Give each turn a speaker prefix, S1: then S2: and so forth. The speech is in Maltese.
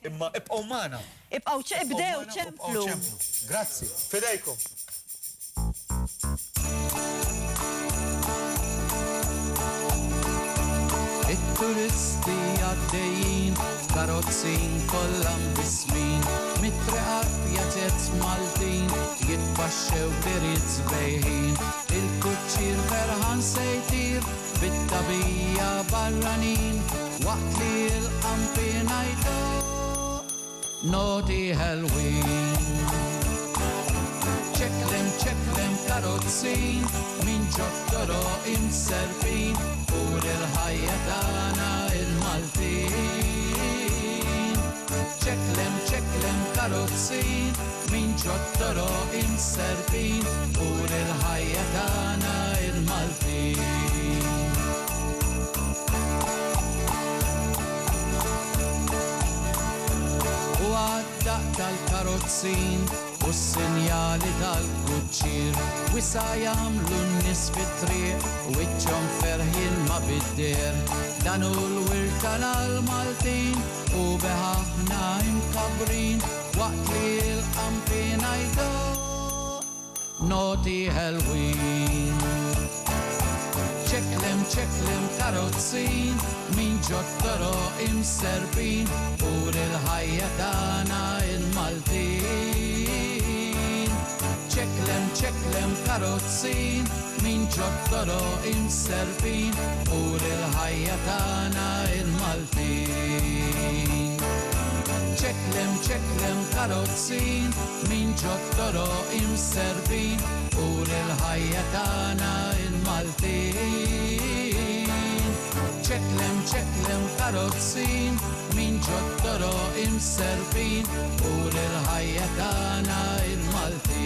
S1: Imma ibqgħu magħna.
S2: Ibdew ċemplu.
S1: Grazzi. Fidejkom.
S3: It-turisti għaddejjin, karozzin kollam bismin, mitreqat pjaċet Maltin, jitbaxxew biriet zbejħin, il-kuċċir ferħan sejtir, bit-tabija barranin, waqt li l-qampina jdo, Naughty Halloween. ċeklem karozzin, min ġottoro imserbin, ur il-ħajja tagħna il-Maltin. ċeklem karozzin, min ġottoro imserbin, ur il-ħajja tagħna il-Maltin. U għaddaq tal-karozzin, u s-sinjali tal-kuċċir, wisa jagħmlu n-nies fit-triq, wiċċhom ferħin ma bid-der. Dan hu l-wir tal-Maltin u beħaħna imkabrin, waqt li l-qampina jdo, Naughty Halloween. ċeklem karozzin, min ġottoro imserbin, ur il-ħajja tagħna il-Maltin. ċeklem karozzin, min ġottoro imserbin, ur il-ħajja tagħna il-Maltin. ċeklem karozzin, min ġottoro imserbin, ur il-ħajja tagħna il-Maltin. ċeklem karozzin, min ġottoro imserbin, ur il-ħajja tagħna il-Maltin.